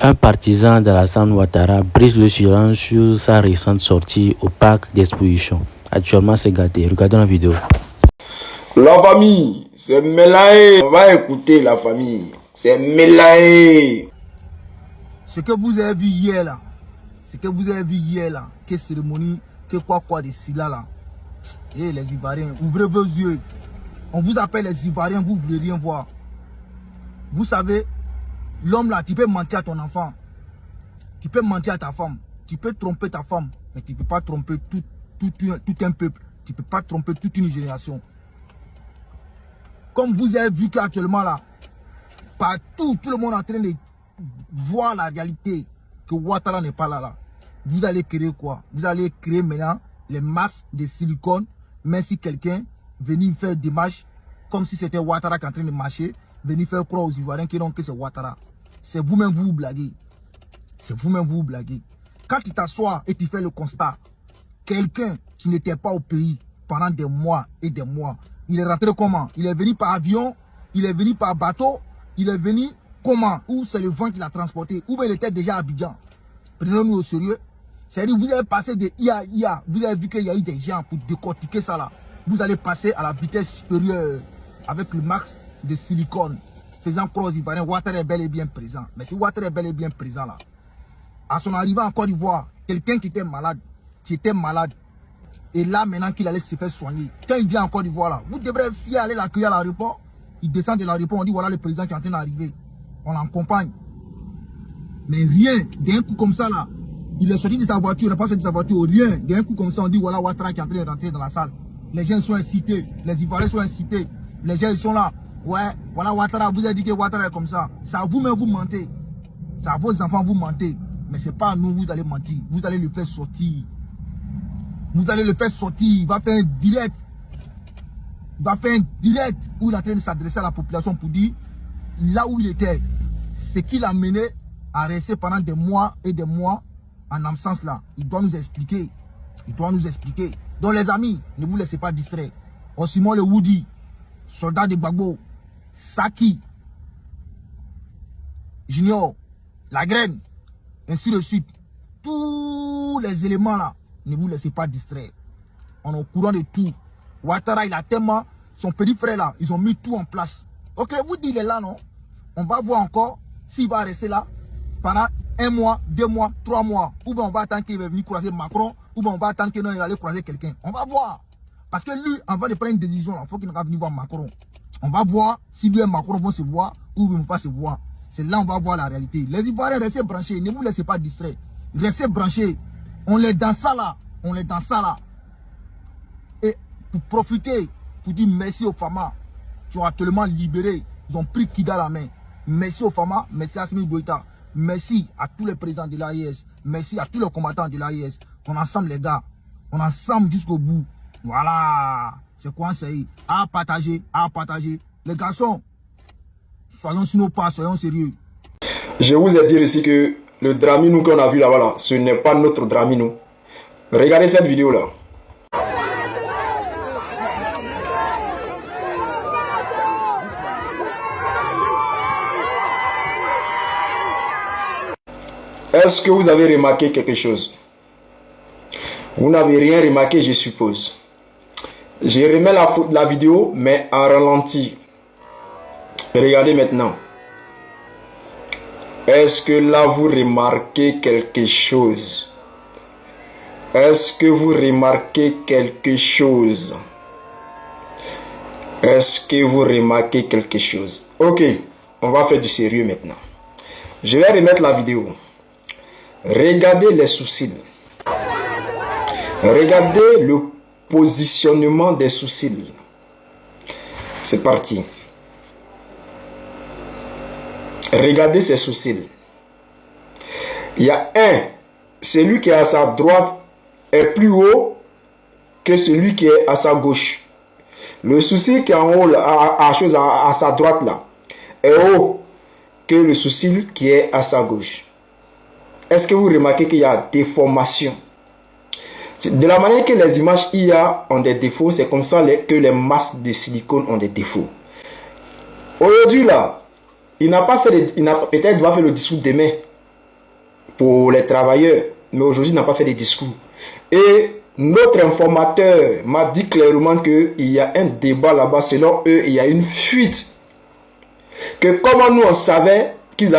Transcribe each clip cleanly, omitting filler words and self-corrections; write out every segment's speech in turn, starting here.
Un partisan d'Alassane Ouattara brise le silence sur sa récente sortie au parc d'exposition. Actuellement, c'est gâté. Regardons la vidéo. La famille, c'est Melaye. On va écouter la famille. C'est Melaye. Ce que vous avez vu hier là, quelle cérémonie, que quoi de Silla là. Et les Ivoiriens, ouvrez vos yeux. On vous appelle les Ivoiriens, vous ne voulez rien voir. Vous savez, l'homme là, tu peux mentir à ton enfant. Tu peux mentir à ta femme. Tu peux tromper ta femme. Mais tu ne peux pas tromper tout un peuple. Tu ne peux pas tromper toute une génération. Comme vous avez vu qu'actuellement là, partout, tout le monde est en train de voir la réalité. Que Ouattara n'est pas là. Vous allez créer quoi? Vous allez créer maintenant les masses de silicone. Mais si quelqu'un venir faire des marches, comme si c'était Ouattara qui est en train de marcher, venir faire croire aux Ivoiriens que c'est Ouattara. C'est vous-même vous blaguez. C'est vous-même vous blaguez. Quand tu t'assois et tu fais le constat, quelqu'un qui n'était pas au pays pendant des mois et des mois, il est rentré comment? Il est venu par avion, il est venu par bateau, il est venu comment? Ou c'est le vent qui l'a transporté, ou bien il était déjà à Abidjan. Prenons-nous au sérieux. C'est-à-dire vous avez passé de IA, vous avez vu qu'il y a eu des gens pour décortiquer ça là. Vous allez passer à la vitesse supérieure avec le max de silicone, faisant croire aux Ivoiriens, Ouattara est bel et bien présent. Mais si Ouattara est bel et bien présent là, à son arrivée en Côte d'Ivoire, quelqu'un qui était malade, et là maintenant qu'il allait se faire soigner, quand il vient en Côte d'Ivoire là, vous devrez fier aller l'accueillir à l'aéroport. Il descend de l'aéroport, on dit voilà le président qui est en train d'arriver. On l'accompagne. Mais rien, d'un coup comme ça là, il est sorti de sa voiture, il n'est pas sorti de sa voiture, rien. D'un coup comme ça, on dit voilà Ouattara qui est en train de rentrer dans la salle. Les gens sont incités, les Ivoiriens sont incités, les gens ils sont là. Ouais, voilà Ouattara, vous avez dit que Ouattara est comme ça. C'est à vous-même vous mentez. C'est à vos enfants vous mentez. Mais ce n'est pas à nous vous allez mentir. Vous allez le faire sortir. Vous allez le faire sortir. Il va faire un direct. Où il est en train de s'adresser à la population pour dire là où il était, ce qui l'a mené à rester pendant des mois et des mois en absence là. Il doit nous expliquer. Donc les amis, ne vous laissez pas distraire. Osimhen le Woody, soldat de Gbagbo, Saki, Junior, la graine, ainsi de suite. Tous les éléments là, ne vous laissez pas distraire. On est au courant de tout. Ouattara, il a tellement, son petit frère là, ils ont mis tout en place. Ok, vous dites il est là, non? On va voir encore s'il va rester là pendant 1 mois, 2 mois, 3 mois. Ou bien on va attendre qu'il va venir croiser Macron, ou bien on va attendre qu'il va aller croiser quelqu'un. On va voir. Parce que lui, avant de prendre une décision, il faut qu'il va venir voir Macron. On va voir si lui et Macron vont se voir ou ne vont pas se voir. C'est là on va voir la réalité. Les Ivoiriens, restez branchés, ne vous laissez pas distraire. Restez branchés. On est dans ça là. Et pour profiter, pour dire merci aux Fama qui ont actuellement libéré, ils ont pris Kida à la main. Merci aux Fama, merci à Assimi Goïta. Merci à tous les présidents de l'AIS. Merci à tous les combattants de l'AIS. On est ensemble les gars. On est ensemble jusqu'au bout. Voilà. C'est quoi ça? À partager. Les garçons, soyons sur nos pas, soyons sérieux. Je vous ai dit ici que le Dramino qu'on a vu là-bas, là, ce n'est pas notre Dramino. Regardez cette vidéo là. Est-ce que vous avez remarqué quelque chose? Vous n'avez rien remarqué, je suppose. Je remets la vidéo, mais en ralenti. Regardez maintenant. Est-ce que là, vous remarquez quelque chose? Est-ce que vous remarquez quelque chose? Est-ce que vous remarquez quelque chose? Ok, on va faire du sérieux maintenant. Je vais remettre la vidéo. Regardez les sourcils. Regardez le positionnement des sourcils. C'est parti. Regardez ces sourcils. Il y a celui qui est à sa droite est plus haut que celui qui est à sa gauche. Le sourcil qui est en haut, à sa droite là, est haut que le sourcil qui est à sa gauche. Est-ce que vous remarquez qu'il y a déformation? De la manière que les images IA ont des défauts, c'est comme ça que les masques de silicone ont des défauts. Aujourd'hui là, il n'a pas fait, peut-être il va faire le discours demain. pour les travailleurs, mais aujourd'hui n'a pas fait de discours. Et notre informateur m'a dit clairement qu'il y a un débat là-bas. Selon eux, il y a une fuite. Que comment nous on savait qu'ils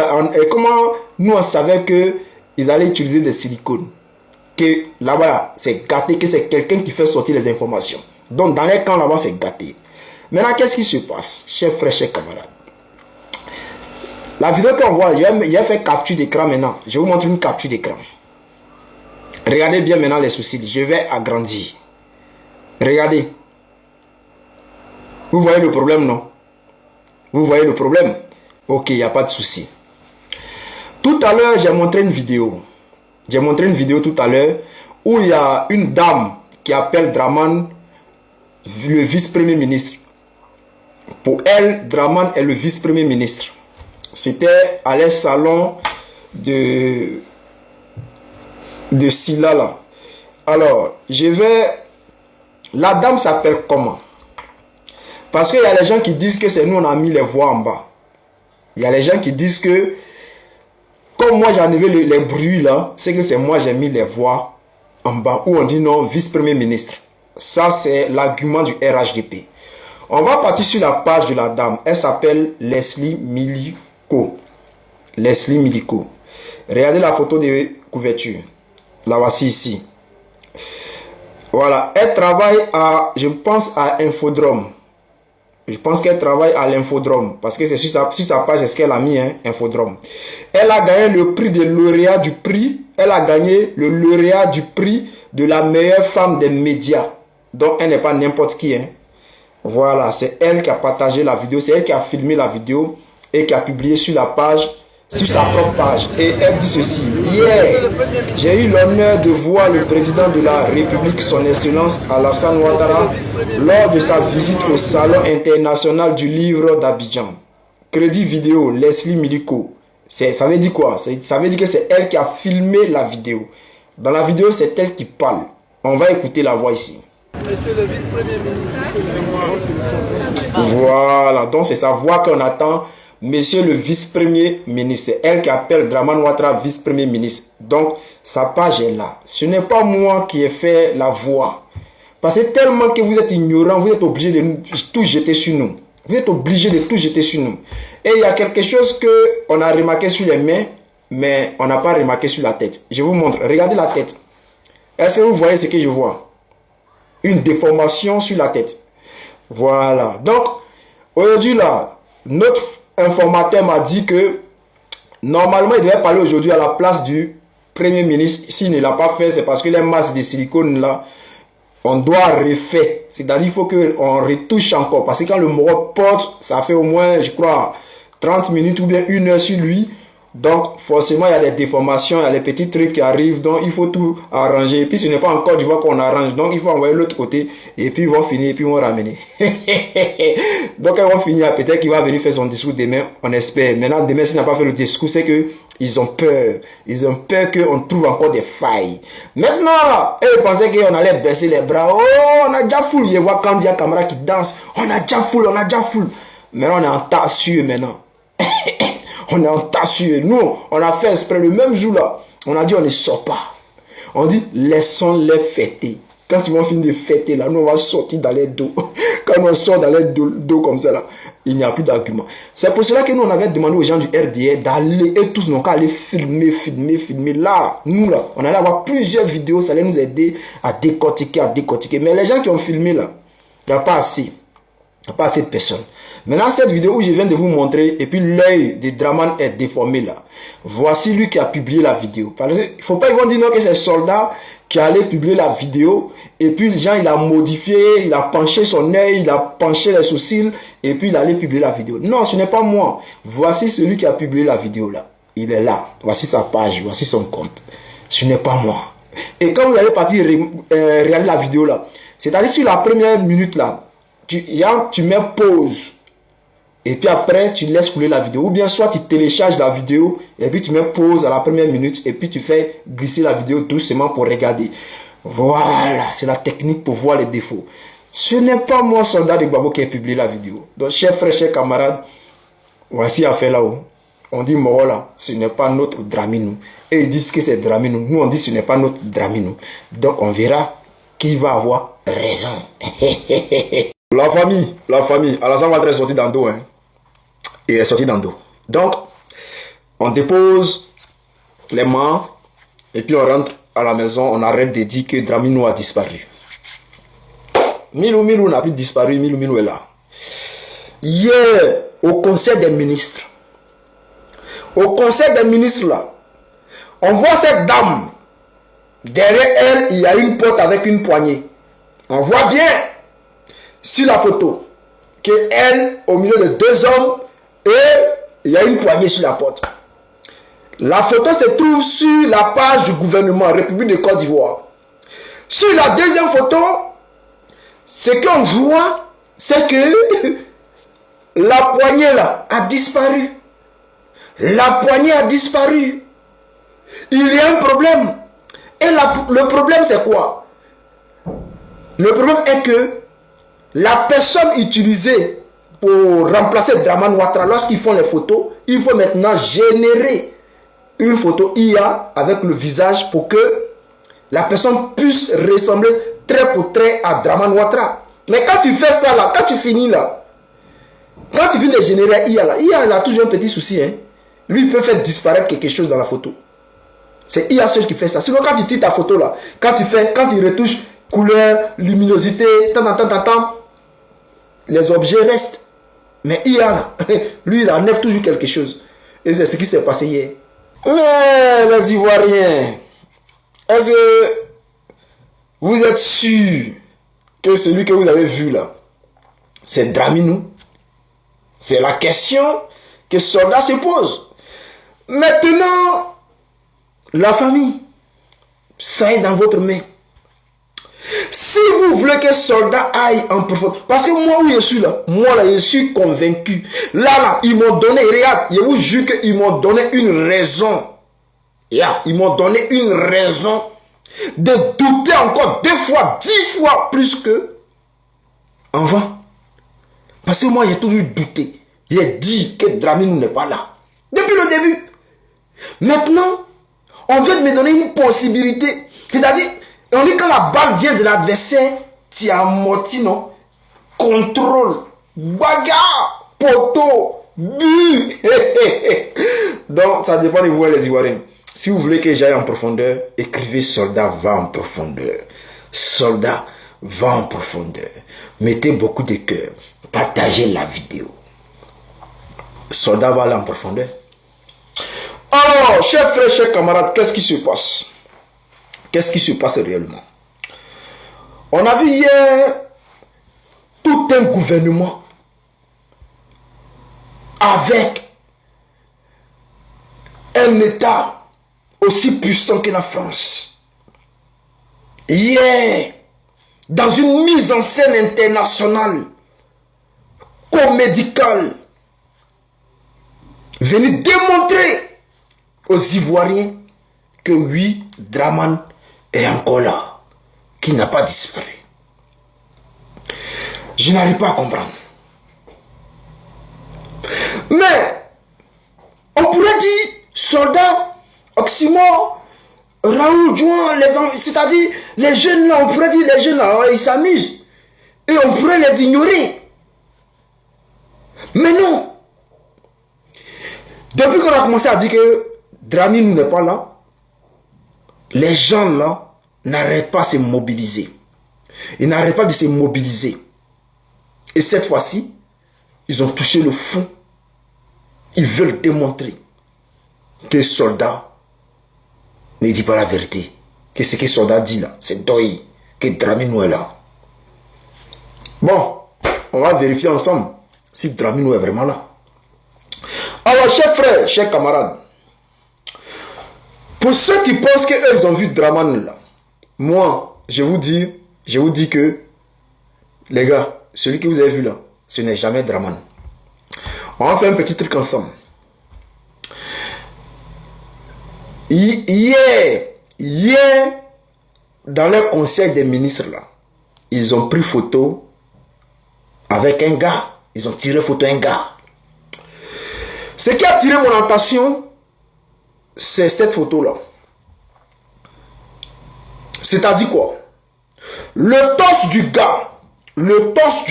allaient utiliser des silicones. Que là-bas, c'est gâté, que c'est quelqu'un qui fait sortir les informations. Donc dans les camps là-bas, c'est gâté. Maintenant, qu'est-ce qui se passe, chers frères, chers camarades? La vidéo qu'on voit, j'ai fait capture d'écran maintenant. Je vais vous montrer une capture d'écran. Regardez bien maintenant les soucis. Je vais agrandir. Regardez. Vous voyez le problème, non? Vous voyez le problème? Ok, il n'y a pas de souci. Tout à l'heure, j'ai montré une vidéo. J'ai montré une vidéo tout à l'heure où il y a une dame qui appelle Draman le vice-premier ministre. Pour elle, Draman est le vice-premier ministre. C'était à leur salon de Silla là. Alors, la dame s'appelle comment? Parce qu'il y a les gens qui disent que c'est nous on a mis les voix en bas. Il y a les gens qui disent que comme moi j'ai enlevé les bruits là, c'est que c'est moi j'ai mis les voix en bas. Ou on dit non, vice-premier ministre. Ça c'est l'argument du RHDP. On va partir sur la page de la dame. Elle s'appelle Leslie Miliko. Leslie Miliko. Regardez la photo de couverture. La voici ici. Voilà. Elle travaille à, je pense, à Infodrome. Je pense qu'elle travaille à l'Infodrome. Parce que c'est sur sa page, c'est ce qu'elle a mis, hein, Infodrome. Elle a gagné le prix de lauréat du prix. Elle a gagné le lauréat du prix de la meilleure femme des médias. Donc, elle n'est pas n'importe qui, hein. Voilà, c'est elle qui a partagé la vidéo. C'est elle qui a filmé la vidéo et qui a publié sur la page, sur sa propre page. Et elle dit ceci: hier, j'ai eu l'honneur de voir le président de la République, son Excellence Alassane Ouattara, lors de sa visite au Salon international du livre d'Abidjan. Crédit vidéo, Leslie Miliko. Ça veut dire quoi? Ça veut dire que c'est elle qui a filmé la vidéo. Dans la vidéo, c'est elle qui parle. On va écouter la voix ici. Monsieur le vice-premier ministre. Voilà, donc c'est sa voix qu'on attend. Monsieur le vice-premier ministre. C'est elle qui appelle Draman Ouattara vice-premier ministre. Donc, sa page est là. Ce n'est pas moi qui ai fait la voix. Parce que tellement que vous êtes ignorant, vous êtes obligé de tout jeter sur nous. Vous êtes obligé de tout jeter sur nous. Et il y a quelque chose qu'on a remarqué sur les mains, mais on n'a pas remarqué sur la tête. Je vous montre. Regardez la tête. Est-ce que vous voyez ce que je vois? Une déformation sur la tête. Voilà. Donc, aujourd'hui, là, notre informateur m'a dit que normalement, il devait parler aujourd'hui à la place du Premier ministre. S'il ne l'a pas fait, c'est parce que les masses de silicone, là, on doit refaire. C'est-à-dire qu'il faut qu'on retouche encore. Parce que quand le mot porte, ça fait au moins, je crois, 30 minutes ou bien 1 heure sur lui. Donc, forcément, il y a des déformations, il y a des petits trucs qui arrivent. Donc, il faut tout arranger. Et puis, ce n'est pas encore du vois qu'on arrange. Donc, il faut envoyer l'autre côté. Et puis, ils vont finir. Et puis, ils vont ramener. Donc, ils vont finir. Peut-être qu'il va venir faire son discours demain. On espère. Maintenant, demain, s'il n'a pas fait le discours, c'est que ils ont peur. Ils ont peur qu'on trouve encore des failles. Maintenant, ils pensaient qu'on allait baisser les bras. Oh, on a déjà full. Je vois quand il y a une caméra qui danse. On a déjà full. On a déjà full. Maintenant, on est en tas sûr maintenant. On est en tas sûr. Nous, on a fait exprès le même jour là. On a dit on ne sort pas. On dit laissons-les fêter. Quand ils vont finir de fêter là, nous on va sortir dans les dos. Quand on sort dans les dos comme ça là, il n'y a plus d'argument. C'est pour cela que nous on avait demandé aux gens du RDA d'aller, et tous n'ont qu'à aller filmer. Là, nous là, on allait avoir plusieurs vidéos, ça allait nous aider à décortiquer. Mais les gens qui ont filmé là, il n'y a pas assez. Il n'y a pas assez de personnes. Maintenant, cette vidéo où je viens de vous montrer, et puis l'œil de Draman est déformé là. Voici lui qui a publié la vidéo. Parce que, il ne faut pas ils vont dire non que c'est le soldat qui allait publier la vidéo. Et puis, le genre, il a modifié, il a penché son œil, il a penché les sourcils, et puis il allait publier la vidéo. Non, ce n'est pas moi. Voici celui qui a publié la vidéo là. Il est là. Voici sa page, voici son compte. Ce n'est pas moi. Et quand vous allez partir regarder la vidéo là, c'est-à-dire sur la première minute là, tu mets pause et puis après tu laisses couler la vidéo, ou bien soit tu télécharges la vidéo et puis tu mets pause à la première minute et puis tu fais glisser la vidéo doucement pour regarder. Voilà, c'est la technique pour voir les défauts. Ce n'est pas moi, soldat de Gbagbo, qui a publié la vidéo. Donc chers frères, chers camarades, voici affaire là-haut. On dit Morola, ce n'est pas notre Draminou. Et ils disent que c'est Draminou. Nous, on dit ce n'est pas notre Draminou. Donc, on verra qui va avoir raison. La famille. Alassane Ouattara est sorti dans le dos. Hein. Il est sorti dans le dos. Donc, on dépose les mains et puis on rentre à la maison. On arrête de dire que Draminou a disparu. Milou n'a plus disparu. Milou est là. Hier, au conseil des ministres, là, on voit cette dame. Derrière elle, il y a une porte avec une poignée. On voit bien sur la photo que elle, au milieu de deux hommes, et il y a une poignée sur la porte. La photo se trouve sur la page du gouvernement République de Côte d'Ivoire. Sur la deuxième photo, ce qu'on voit, c'est que la poignée là a disparu. La poignée a disparu. Il y a un problème. Et le problème c'est quoi? Le problème est que la personne utilisée pour remplacer Dramane Ouattara, lorsqu'ils font les photos, il faut maintenant générer une photo IA avec le visage pour que la personne puisse ressembler trait pour trait à Dramane Ouattara. Mais quand tu fais ça là, quand tu finis là, quand tu finis de générer IA là, IA il a toujours un petit souci. Hein. Lui il peut faire disparaître quelque chose dans la photo. C'est IA seul qui fait ça. Sinon quand tu tires ta photo là, quand tu retouches couleur, luminosité, les objets restent. Mais IA là, lui il enlève toujours quelque chose. Et c'est ce qui s'est passé hier. Mais les Ivoiriens, est-ce que vous êtes sûr que celui que vous avez vu là, c'est Draminou? C'est la question que Soldat se pose. Maintenant, la famille, ça est dans votre main. Si vous voulez que Soldat aille en profondeur, parce que moi où je suis là, je suis convaincu. Là, ils m'ont donné, regarde, je vous jure qu'ils m'ont donné une raison. Ils m'ont donné une raison de douter encore 2 fois, 10 fois plus que avant. Parce que moi, j'ai toujours douté. J'ai dit que Draminou n'est pas là. Depuis le début. Maintenant, on vient de me donner une possibilité. C'est-à-dire, on dit quand la balle vient de l'adversaire, tu as amorti, non? Contrôle, bagarre, poteau, but. Donc, ça dépend de vous, les Ivoiriens. Si vous voulez que j'aille en profondeur, écrivez Soldat va en profondeur. Soldat va en profondeur. Mettez beaucoup de cœur. Partagez la vidéo. Soldat va aller en profondeur. Alors, chers frères, chers camarades, qu'est-ce qui se passe? Qu'est-ce qui se passe réellement? On a vu hier tout un gouvernement avec un État aussi puissant que la France. Hier, dans une mise en scène internationale, comédicale, venu démontrer aux Ivoiriens que oui, Dramane est encore là, qui n'a pas disparu. Je n'arrive pas à comprendre. Mais, on pourrait dire, soldats, Oxymore, Raoul Jouan, c'est-à-dire les jeunes là, on pourrait dire les jeunes là, ils s'amusent. Et on pourrait les ignorer. Mais non. Depuis qu'on a commencé à dire que Draminou n'est pas là, les gens là n'arrêtent pas de se mobiliser. Ils n'arrêtent pas de se mobiliser. Et cette fois-ci, ils ont touché le fond. Ils veulent démontrer que le soldat ne dit pas la vérité. Que ce que le soldat dit là, c'est Doi, que Draminou est là. Bon, on va vérifier ensemble si Draminou est vraiment là. Alors, chers frères, chers camarades, pour ceux qui pensent qu'ils ont vu Dramane là, moi, je vous dis que, les gars, celui que vous avez vu là, ce n'est jamais Dramane. On va faire un petit truc ensemble. Hier, dans le conseil des ministres là, ils ont pris photo avec un gars. Ils ont tiré photo un gars. Ce qui a attiré mon attention, c'est cette photo-là. C'est-à-dire quoi? Le torse du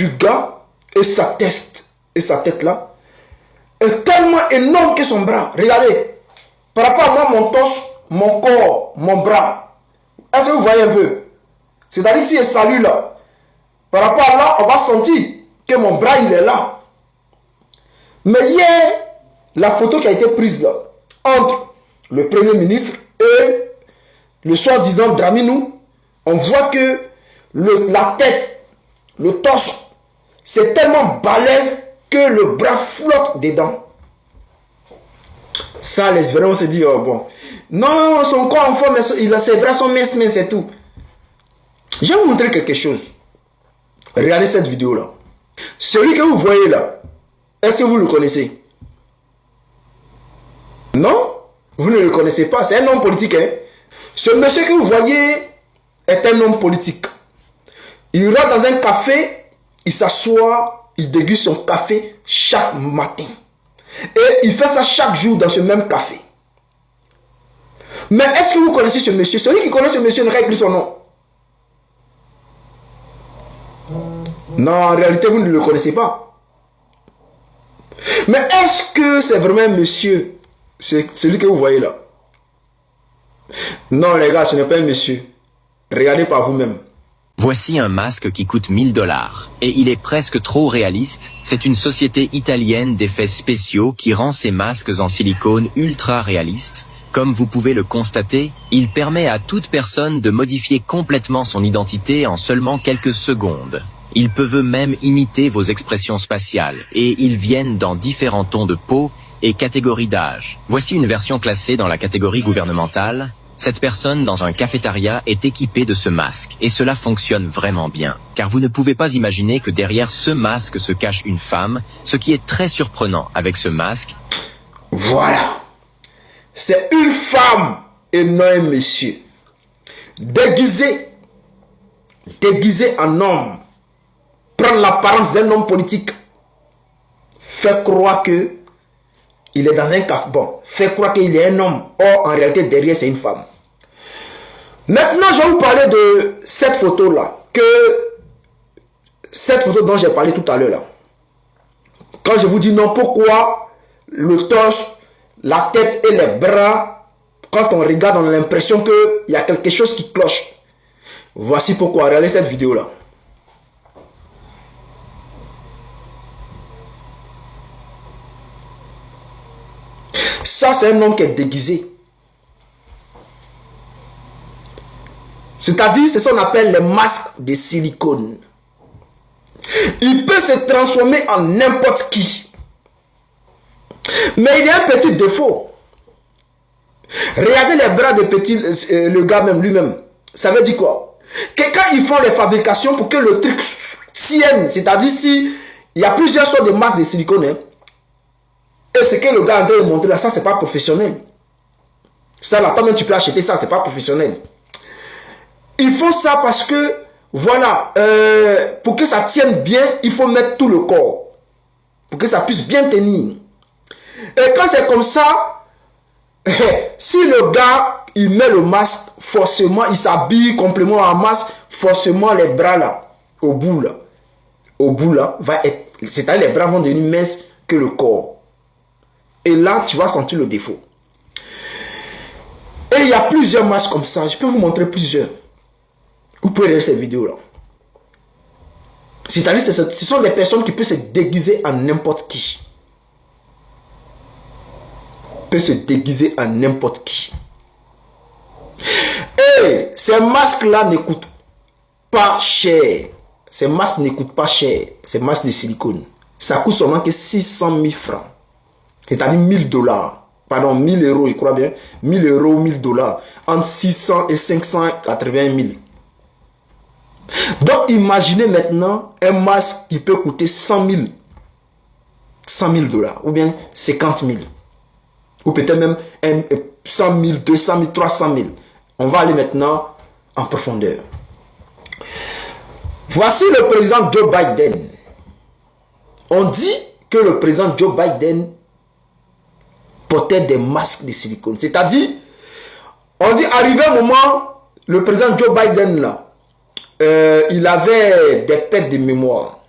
gars et sa tête là, est tellement énorme que son bras. Regardez, par rapport à moi, mon torse, mon corps, mon bras. Est-ce que vous voyez un peu? C'est-à-dire si je salue là, par rapport à là, on va sentir que mon bras il est là. Mais hier, la photo qui a été prise là, entre le Premier ministre et le soi-disant Draminou, on voit que la tête, le torse, c'est tellement balèze que le bras flotte dedans. Ça laisse vraiment se dire, oh bon. Non, son corps en forme, ses bras sont minces, c'est tout. Je vais vous montrer quelque chose. Regardez cette vidéo-là. Celui que vous voyez là, est-ce que vous le connaissez? Non? Vous ne le connaissez pas. C'est un homme politique. Hein? Ce monsieur que vous voyez est un homme politique. Il rentre dans un café, il s'assoit, il déguste son café chaque matin. Et il fait ça chaque jour dans ce même café. Mais est-ce que vous connaissez ce monsieur? Celui qui connaît ce monsieur ne règle plus son nom. Non, en réalité, vous ne le connaissez pas. Mais est-ce que c'est vraiment un monsieur? C'est celui que vous voyez là. Non, les gars, ce n'est pas un monsieur. Regardez par vous-même. Voici un masque qui coûte 1000 $. Et il est presque trop réaliste. C'est une société italienne d'effets spéciaux qui rend ces masques en silicone ultra réalistes. Comme vous pouvez le constater, il permet à toute personne de modifier complètement son identité en seulement quelques secondes. Ils peuvent même imiter vos expressions spatiales et ils viennent dans différents tons de peau et catégories d'âge. Voici une version classée dans la catégorie gouvernementale. Cette personne dans un cafétéria est équipée de ce masque et cela fonctionne vraiment bien. Car vous ne pouvez pas imaginer que derrière ce masque se cache une femme, ce qui est très surprenant avec ce masque. Voilà. C'est une femme et non un monsieur. Déguisé en homme. Prendre l'apparence d'un homme politique. Fait croire que il est dans un café. Bon, fait croire qu'il est un homme. Or, en réalité, derrière, c'est une femme. Maintenant, je vais vous parler de cette photo-là. Cette photo dont j'ai parlé tout à l'heure. Là. Quand je vous dis non, pourquoi le torse, la tête et les bras, quand on regarde, on a l'impression qu'il y a quelque chose qui cloche. Voici pourquoi. Regardez cette vidéo-là. Ça, c'est un homme qui est déguisé. C'est-à-dire, c'est ce qu'on appelle les masques de silicone. Il peut se transformer en n'importe qui. Mais il y a un petit défaut. Regardez les bras de petit, le gars même lui-même. Ça veut dire quoi? Que quand ils font les fabrications pour que le truc tienne, c'est-à-dire si il y a plusieurs sortes de masques de silicone, hein, et ce que le gars a montré là, ça c'est pas professionnel. Ça là, toi-même tu peux acheter ça, c'est pas professionnel. Ils font ça parce que, voilà, pour que ça tienne bien, il faut mettre tout le corps. Pour que ça puisse bien tenir. Et quand c'est comme ça, si le gars, il met le masque, forcément, il s'habille complètement en masque, forcément les bras là, au bout là, va être, c'est-à-dire les bras vont devenir minces que le corps. Et là, tu vas sentir le défaut. Et il y a plusieurs masques comme ça. Je peux vous montrer plusieurs. Vous pouvez regarder cette vidéo-là. C'est-à-dire ce sont des personnes qui peuvent se déguiser en n'importe qui. Peuvent se déguiser en n'importe qui. Et ces masques-là ne coûtent pas cher. Ces masques ne coûtent pas cher. Ces masques de silicone. Ça coûte seulement que 600 000 francs. C'est-à-dire 1000 $. Pardon, 1000 €, je crois bien. 1000 €, 1000 $. Entre 600 et 580 000. Donc, imaginez maintenant un masque qui peut coûter 100 000 $. Ou bien 50 000. Ou peut-être même 100 000, 200 000, 300 000. On va aller maintenant en profondeur. Voici le président Joe Biden. On dit que le président Joe Biden portaient des masques de silicone. C'est-à-dire, on dit, arrivé un moment, le président Joe Biden, là, il avait des pertes de mémoire.